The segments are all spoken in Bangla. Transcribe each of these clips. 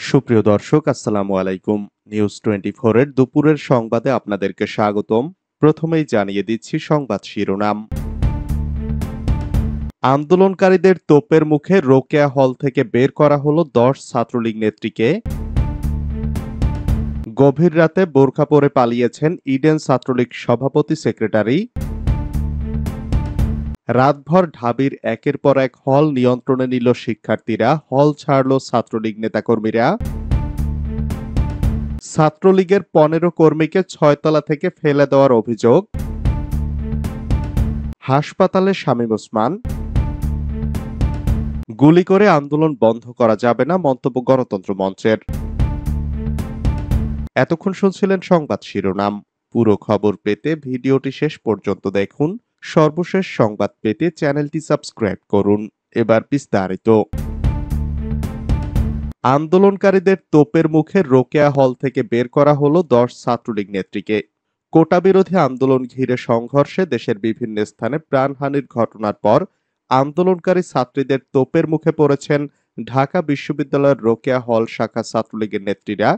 সুপ্রিয় দর্শক, আসসালামু আলাইকুম। নিউজ 24 এর দুপুরের সংবাদে আপনাদেরকে স্বাগতম। প্রথমেই জানিয়ে দিচ্ছি সংবাদ শিরোনাম। আন্দোলনকারীদের তোপের মুখে রোকেয়া হল থেকে বের করা হলো 10 ছাত্রলীগ নেত্রীকে। গভীর রাতে বোরখা পরে পালিয়েছেন ইডেন ছাত্রলীগ সভাপতি সেক্রেটারি। রাতভর ঢাবির একের পর এক হল নিয়ন্ত্রণে নিল শিক্ষার্থীরা, হল ছাড়ল ছাত্রলীগ নেতাকর্মীরা। ছাত্রলীগের 15 কর্মীকে 6 তলা থেকে ফেলে দেওয়ার অভিযোগ। হাসপাতালে শামীম ওসমান। গুলি করে আন্দোলন বন্ধ করা যাবে না, মন্তব্য গণতন্ত্র মঞ্চের। এতক্ষণ শুনছিলেন সংবাদ শিরোনাম। পুরো খবর পেতে ভিডিওটি শেষ পর্যন্ত দেখুন। সর্বশেষ সংবাদ পেতে চ্যানেলটি সাবস্ক্রাইব করুন। এবার বিস্তারিত। আন্দোলনকারীদের তোপের মুখে রোকেয়া হল থেকে বের করা হলো 10 ছাত্রলীগ নেত্রীকে। কোটা বিরোধী আন্দোলন ঘিরে সংঘর্ষে দেশের বিভিন্ন স্থানে প্রাণহানির ঘটনার পর আন্দোলনকারী ছাত্রীদের তোপের মুখে পড়েছেন ঢাকা বিশ্ববিদ্যালয়ের রোকেয়া হল শাখা ছাত্রলীগের নেত্রীরা।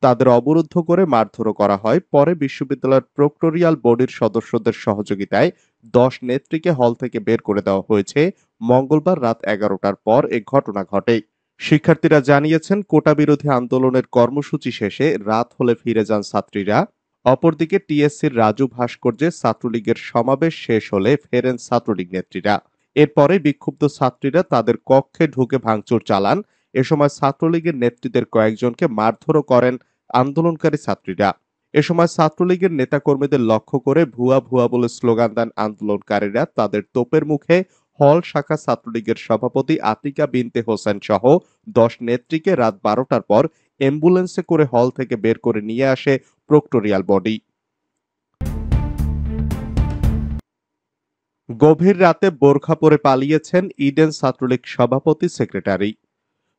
তাদের অবরুদ্ধ করে মারধরও করা হয়। পরে বিশ্ববিদ্যালয়ের প্রক্টোরিয়াল বডির সদস্যদের সহযোগিতায় 10 নেত্রীকে হল থেকে বের করে দেওয়া হয়েছে। মঙ্গলবার রাত 11টার পর এ ঘটনা ঘটে। শিক্ষার্থীরা জানিয়েছেন, কোটা বিরোধী আন্দোলনের কর্মসূচি শেষে রাত হলে ফিরে যান ছাত্রীরা। অপরদিকে টিএসসির রাজু ভাস্কর্যে ছাত্রলীগের সমাবেশ শেষ হলে ফেরেন ছাত্রলীগ নেত্রীরা। এরপরে বিক্ষুব্ধ ছাত্রীরা তাদের কক্ষে ঢুকে ভাঙচুর চালান। এ সময় ছাত্রলীগের নেত্রীদের কয়েকজনকে মারধরও করেন আন্দোলনকারী ছাত্রীরা। এ সময় ছাত্রলীগের নেতাকর্মীদের লক্ষ্য করে ভুয়া ভুয়া বলে স্লোগান দেন আন্দোলনকারীরা। তাদের তোপের মুখে হল শাখা ছাত্রলীগের সভাপতি আতিকা বিনতে হোসেন সহ 10 নেত্রীকে রাত 12টার পর অ্যাম্বুলেন্সে করে হল থেকে বের করে নিয়ে আসে প্রক্টোরিয়াল বডি। গভীর রাতে বোরখা পরে পালিয়েছেন ইডেন ছাত্রলীগ সভাপতি সেক্রেটারি।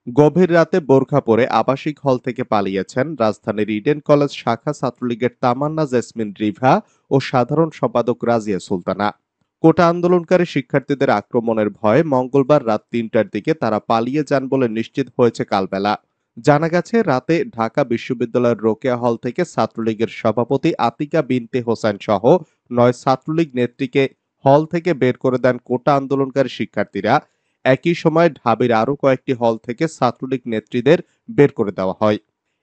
গভীর রাতে বোরখা পরে আবাসিক হল থেকে পালিয়েছেন রাজধানীর ইডেন কলেজ শাখা ছাত্রলীগের তামান্না জেসমিন রিভা ও সাধারণ সম্পাদক রাজিয়া সুলতানা। কোটা আন্দোলনকারী শিক্ষার্থীদের আক্রমণের ভয়ে মঙ্গলবার রাত 3টার দিকে তারা পালিয়ে যান বলে নিশ্চিত হয়েছে কালবেলা। জানা গেছে, রাতে ঢাকা বিশ্ববিদ্যালয়ের রোকেয়া হল থেকে ছাত্রলীগের সভাপতি আতিকা বিনতে হোসেন সহ 9 ছাত্রলীগ নেত্রীকে হল থেকে বের করে দেন কোটা আন্দোলনকারী শিক্ষার্থীরা। একই সময় ঢাবির আরো কয়েকটি হল থেকে ছাত্রলীগ নেত্রীদের বের করে দেওয়া হয়।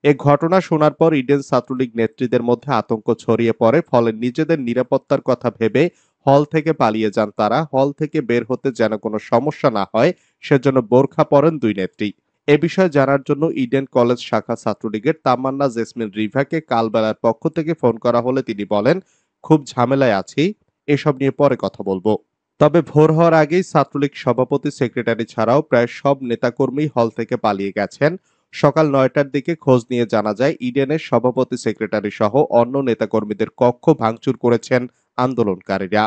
এ ঘটনা শোনার পর ইডেন ছাত্রলীগ নেত্রীদের মধ্যে আতঙ্ক ছড়িয়ে পড়ে। ফলে নিজেদের নিরাপত্তার কথা ভেবে হল থেকে পালিয়ে যান তারা। হল থেকে বের হতে যেন কোনো সমস্যা না হয় সেজন্য বোরখা পরেন 2 নেত্রী। এ বিষয়ে জানার জন্য ইডেন কলেজ শাখা ছাত্রলীগের তামান্না জেসমিন রিভাকে কালবেলার পক্ষ থেকে ফোন করা হলে তিনি বলেন, খুব ঝামেলায় আছি, এসব নিয়ে পরে কথা বলবো। তবে ভোর হওয়ার আগেই ছাত্রলীগ সভাপতি সেক্রেটারি ছাড়াও প্রায় সব নেতাকর্মী হল থেকে পালিয়ে গেছেন। সকাল 9টার দিকে খোঁজ নিয়ে জানা যায়, ইডেনের সভাপতি সেক্রেটারি সহ অন্য নেতাকর্মীদের কক্ষ ভাঙচুর করেছেন আন্দোলনকারীরা।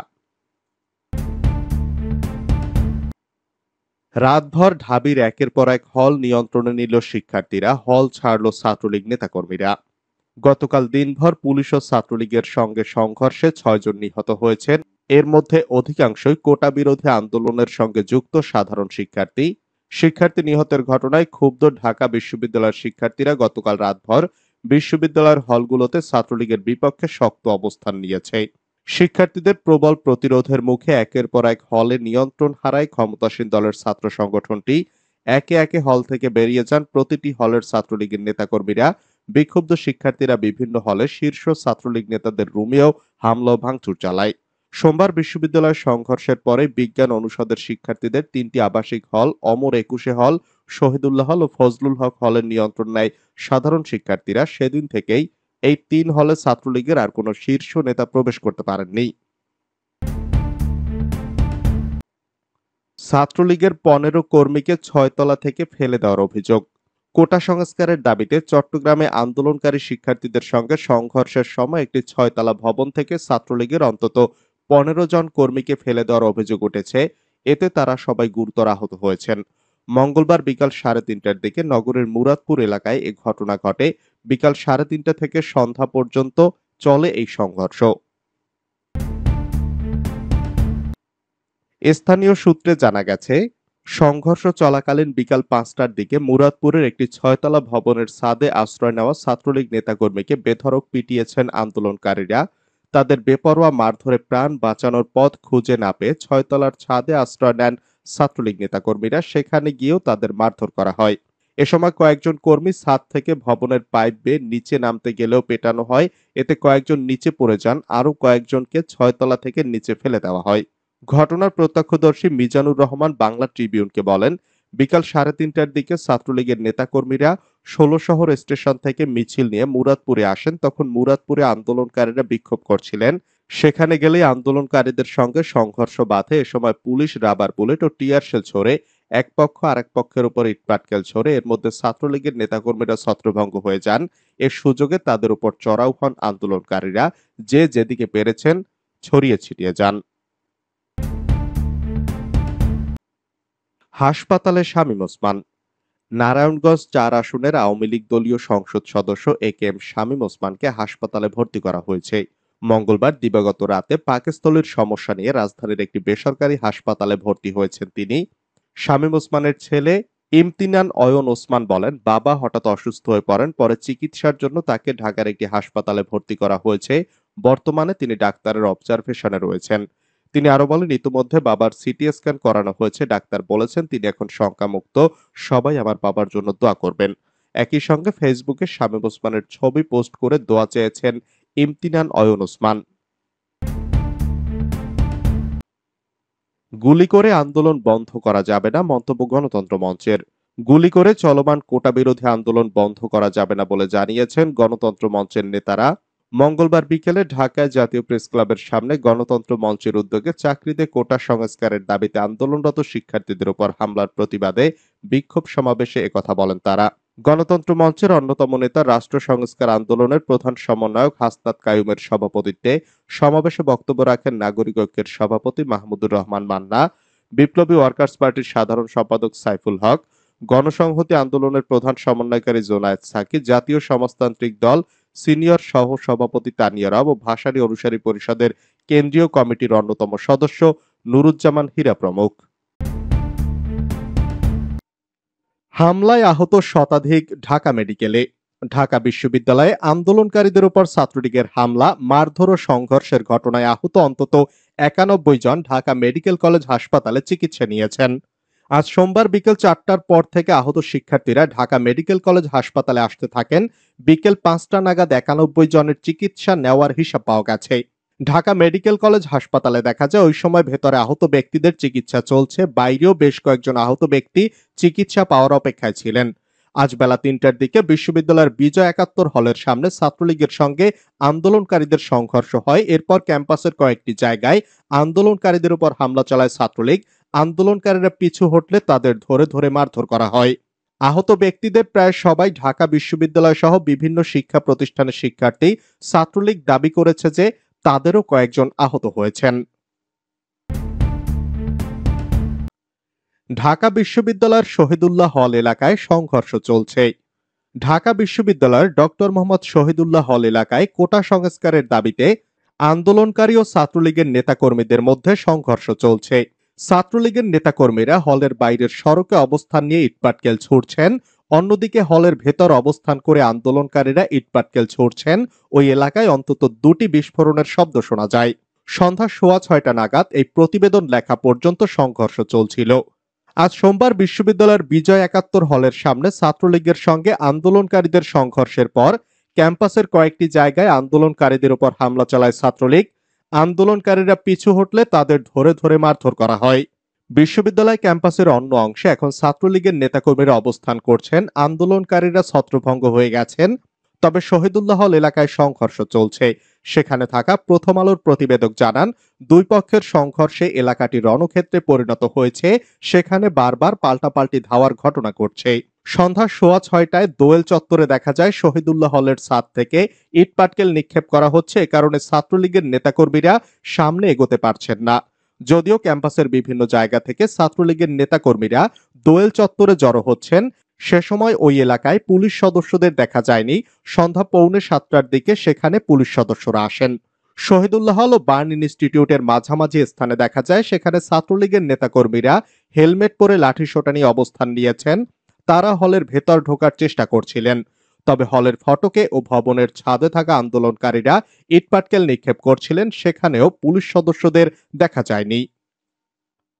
রাতভর ঢাবির একের পর এক হল নিয়ন্ত্রণে নিল শিক্ষার্থীরা, হল ছাড়ল ছাত্রলীগ নেতাকর্মীরা। গতকাল দিনভর পুলিশ ও ছাত্রলীগের সঙ্গে সংঘর্ষে 6 জন নিহত হয়েছেন। এর মধ্যে অধিকাংশই কোটা বিরোধী আন্দোলনের সঙ্গে যুক্ত সাধারণ শিক্ষার্থী। শিক্ষার্থী নিহতের ঘটনায় ক্ষুব্ধ ঢাকা বিশ্ববিদ্যালয়ের শিক্ষার্থীরা গতকাল রাতভর বিশ্ববিদ্যালয়ের হলগুলোতে ছাত্রলীগের বিপক্ষে শক্ত অবস্থান নিয়েছে। শিক্ষার্থীদের প্রবল প্রতিরোধের মুখে একের পর এক হলে নিয়ন্ত্রণ হারায় ক্ষমতাসীন দলের ছাত্র সংগঠনটি। একে একে হল থেকে বেরিয়ে যান প্রতিটি হলের ছাত্রলীগের নেতাকর্মীরা। বিক্ষুব্ধ শিক্ষার্থীরা বিভিন্ন হলে শীর্ষ ছাত্রলীগ নেতাদের রুমেও হামলা ও ভাঙচুর চালায়। সোমবার বিশ্ববিদ্যালয়ের সংঘর্ষের পরে বিজ্ঞান অনুষদের শিক্ষার্থীদের 3টি আবাসিক হল, অমর 21 হল, শহীদুল্লাহ হল ও ফজলুল হক হলের নিয়ন্ত্রণ নেয় সাধারণ শিক্ষার্থীরা। সেদিন থেকেই এই 3 হলে ছাত্রলীগের আর কোনো শীর্ষ নেতা প্রবেশ করতে পারেননি। ছাত্রলীগের 15 কর্মীকে 6 তলা থেকে ফেলে দেওয়ার অভিযোগ। কোটা সংস্কারের দাবিতে চট্টগ্রামে আন্দোলনকারী শিক্ষার্থীদের সঙ্গে সংঘর্ষের সময় একটি 6 তলা ভবন থেকে ছাত্রলীগের অন্তত 15 জন কর্মীকে ফেলে দেওয়ার অভিযোগ উঠেছে। এতে তারা সবাই গুরুতর আহত হয়েছেন। মঙ্গলবার বিকাল 3:30টার দিকে নগরের মুরাদপুর এলাকায় এ ঘটনা ঘটে। বিকাল 3:30টা থেকে সন্ধ্যা পর্যন্ত চলে এই সংঘর্ষ। স্থানীয় সূত্রে জানা গেছে, সংঘর্ষ চলাকালীন বিকাল 5টার দিকে মুরাদপুরের একটি 6তলা ভবনের ছাদে আশ্রয় নেওয়া ছাত্রলীগ নেতাকর্মীকে বেধড়ক পিটিয়েছেন আন্দোলনকারীরা। তাদের বেপরোয়া মারধরে প্রাণ বাঁচানোর পথ খুঁজে না পেয়ে 6তলার ছাদে আশ্রয় নেন ছাত্রলীগ নেতাকর্মীরা। সেখানে গিয়েও তাদের মারধর করা হয়। এ সময় কয়েকজন কর্মী ছাদ থেকে ভবনের পাইপ বেয়ে নিচে নামতে গেলেও পেটানো হয়। এতে কয়েকজন নিচে পড়ে যান, আরো কয়েকজনকে 6তলা থেকে নিচে ফেলে দেওয়া হয়। ঘটনার প্রত্যক্ষদর্শী মিজানুর রহমান বাংলা ট্রিবিউনকে বলেন, বিকাল 3:30টার দিকে ছাত্রলীগের নেতাকর্মীরা 16শহর স্টেশন থেকে মিছিল নিয়ে মুরাদপুরে আসেন। তখন মুরাদপুরে আন্দোলনকারীরা বিক্ষোভ করছিলেন। সেখানে গেলেই আন্দোলনকারীদের সঙ্গে সংঘর্ষ বাধে। এ সময় পুলিশ রাবার বুলেট ও টিয়ার শেল ছোড়ে। এক পক্ষ আরেক পক্ষের উপর ইটপাটকেল ছোড়ে। এর মধ্যে ছাত্রলীগের নেতাকর্মীরা ছত্রভঙ্গ হয়ে যান। এর সুযোগে তাদের উপর চড়াও হন আন্দোলনকারীরা। যে যেদিকে পেরেছেন ছড়িয়ে ছিটিয়ে যান। হাসপাতালে শামীম ওসমান। নারায়ণগঞ্জ 4 আসনের আওয়ামী লীগ দলীয় সংসদ সদস্য এ.কে.এম. শামীম ওসমানকে হাসপাতালে ভর্তি করা হয়েছে। মঙ্গলবার দিবাগত রাতে পাকস্থলীর সমস্যা নিয়ে রাজধানীর একটি বেসরকারি হাসপাতালে ভর্তি হয়েছেন তিনি। শামীম ওসমানের ছেলে ইমতিনান অয়ন ওসমান বলেন, বাবা হঠাৎ অসুস্থ হয়ে পড়েন। পরে চিকিৎসার জন্য তাকে ঢাকার একটি হাসপাতালে ভর্তি করা হয়েছে। বর্তমানে তিনি ডাক্তারের অবজারভেশনে রয়েছেন। তিনি আরো বলেন, ইতিমধ্যে বাবার সিটি স্ক্যান করানো হয়েছে। ডাক্তার বলেছেন তিনি এখন শঙ্কামুক্ত। সবাই আমার বাবার জন্য দোয়া করবেন। একই সঙ্গে ফেসবুকে শামীম ওসমানের ছবি পোস্ট করে দোয়া চেয়েছেন ইমতিনান অয়ন ওসমান। গুলি করে আন্দোলন বন্ধ করা যাবে না, মন্তব্য গণতন্ত্র মঞ্চের। গুলি করে চলমান কোটা বিরোধী আন্দোলন বন্ধ করা যাবে না বলে জানিয়েছেন গণতন্ত্র মঞ্চের নেতারা। মঙ্গলবার বিকেলে ঢাকায় জাতীয় প্রেস ক্লাবের সামনে গণতন্ত্র মঞ্চের উদ্যোগে চাকরিতে কোটা সংস্কারের দাবিতে আন্দোলনরত শিক্ষার্থীদের উপর হামলার প্রতিবাদে বিক্ষোভ সমাবেশে একথা বলেন তারা। গণতন্ত্র মঞ্চের অন্যতম নেতা রাষ্ট্র সংস্কার আন্দোলনের প্রধান সমন্বয়ক হাসনাত কাইয়ুমের সভাপতিত্বে সমাবেশে বক্তব্য রাখেন নাগরিক ঐক্যের সভাপতি মাহমুদুর রহমান মান্না, বিপ্লবী ওয়ার্কার্স পার্টির সাধারণ সম্পাদক সাইফুল হক, গণসংহতি আন্দোলনের প্রধান সমন্বয়কারী জোনায়েদ সাকি, জাতীয় সমাজতান্ত্রিক দল সিনিয়র সহ সভাপতি তানিয়া রাও ও ভাসানী অনুসারী পরিষদের কেন্দ্রীয় কমিটির অন্যতম সদস্য নুরুজ্জামান হীরা প্রমুখ। হামলায় আহত শতাধিক ঢাকা মেডিকেলে। ঢাকা বিশ্ববিদ্যালয়ে আন্দোলনকারীদের উপর ছাত্রলীগের হামলা, মারধর ও সংঘর্ষের ঘটনায় আহত অন্তত 91 জন ঢাকা মেডিকেল কলেজ হাসপাতালে চিকিৎসা নিয়েছেন। আজ সোমবার বিকেল 4টার পর থেকে আহত শিক্ষার্থীরা ঢাকা মেডিকেল কলেজ হাসপাতালে আসতে থাকেন। বিকেল 5টা নাগাদ 91 জনের চিকিৎসা নেওয়ার হিসাব পাওয়া গেছে। ঢাকা মেডিকেল কলেজ হাসপাতালে দেখা যায় ওই সময় ভেতরে আহত ব্যক্তিদের চিকিৎসা চলছে। বাইরেও বেশ কয়েকজন আহত ব্যক্তি চিকিৎসা পাওয়ার অপেক্ষায় ছিলেন। আজ বেলা 3টার দিকে বিশ্ববিদ্যালয়ের বিজয় 71 হলের সামনে ছাত্রলীগের সঙ্গে আন্দোলনকারীদের সংঘর্ষ হয়। এরপর ক্যাম্পাসের কয়েকটি জায়গায় আন্দোলনকারীদের উপর হামলা চালায় ছাত্রলীগ। আন্দোলনকারীরা পিছু হটলে তাদের ধরে ধরে মারধর করা হয়। আহত ব্যক্তিদের প্রায় সবাই ঢাকা বিশ্ববিদ্যালয় সহ বিভিন্ন শিক্ষা প্রতিষ্ঠানের শিক্ষার্থী। ছাত্রলীগ দাবি করেছে যে তাদেরও কয়েকজন আহত হয়েছেন। ঢাকা বিশ্ববিদ্যালয়ের শহীদুল্লাহ হল এলাকায় সংঘর্ষ চলছে। ঢাকা বিশ্ববিদ্যালয়ের ডক্টর মোহাম্মদ শহীদুল্লাহ হল এলাকায় কোটা সংস্কারের দাবিতে আন্দোলনকারী ও ছাত্রলীগের নেতাকর্মীদের মধ্যে সংঘর্ষ চলছে। ছাত্রলীগের নেতাকর্মীরা হলের বাইরের সড়কে অবস্থান নিয়ে ইটপাটকেল ছুড়ছেন। অন্যদিকে হলের ভেতর অবস্থান করে আন্দোলনকারীরা ইটপাটকেল ছুড়ছেন। ওই এলাকায় অন্তত 2টি বিস্ফোরণের শব্দ শোনা যায়। সন্ধ্যা 6:30 নাগাদ এই প্রতিবেদন লেখা পর্যন্ত সংঘর্ষ চলছিল। আজ সোমবার বিশ্ববিদ্যালয়ের বিজয় 71 হলের সামনে ছাত্রলীগের সঙ্গে আন্দোলনকারীদের সংঘর্ষের পর ক্যাম্পাসের কয়েকটি জায়গায় আন্দোলনকারীদের উপর হামলা চালায় ছাত্রলীগ। আন্দোলনকারীরা পিছু হটলে তাদের ধরে ধরে মারধর করা হয়। বিশ্ববিদ্যালয় ক্যাম্পাসের অন্য অংশে এখন ছাত্রলীগের নেতাকর্মীরা অবস্থান করছেন। আন্দোলনকারীরা ছত্রভঙ্গ হয়ে গেছেন। তবে শহীদুল্লাহ হল এলাকায় সংঘর্ষ চলছে। সেখানে থাকা প্রথম আলোর প্রতিবেদক জানান, দুই পক্ষের সংঘর্ষে এলাকাটি রণক্ষেত্রে পরিণত হয়েছে। সেখানে বারবার পাল্টাপাল্টি ধাওয়ার ঘটনা ঘটছে। সন্ধ্যা 6:30টায় দোয়েল চত্বরে দেখা যায় শহীদুল্লাহ হলের ছাদ থেকে ইটপাটকেল নিক্ষেপ করা হচ্ছে। এ কারণে ছাত্রলীগের নেতাকর্মীরা সামনে এগোতে পারছেন না। যদিও ক্যাম্পাসের বিভিন্ন জায়গা থেকে ছাত্রলীগের নেতাকর্মীরা দোয়েল চত্বরে জড়ো হচ্ছেন। সে সময় ওই এলাকায় পুলিশ সদস্যদের দেখা যায়নি। সন্ধ্যা 6:45টার দিকে সেখানে পুলিশ সদস্যরা আসেন। শহীদুল্লাহ হল বার্ন ইনস্টিটিউটের মাঝামাঝি স্থানে দেখা যায়, সেখানে ছাত্রলীগের নেতাকর্মীরা হেলমেট পরে লাঠিসোঁটা নিয়ে অবস্থান নিয়েছেন। তারা হলের ভেতর ঢোকার চেষ্টা করছিলেন। তবে হলের ফটকে ও ভবনের ছাদে থাকা আন্দোলনকারীরা ইটপাটকেল নিক্ষেপ করছিলেন, সেখানেও পুলিশ সদস্যদের দেখা যায়নি।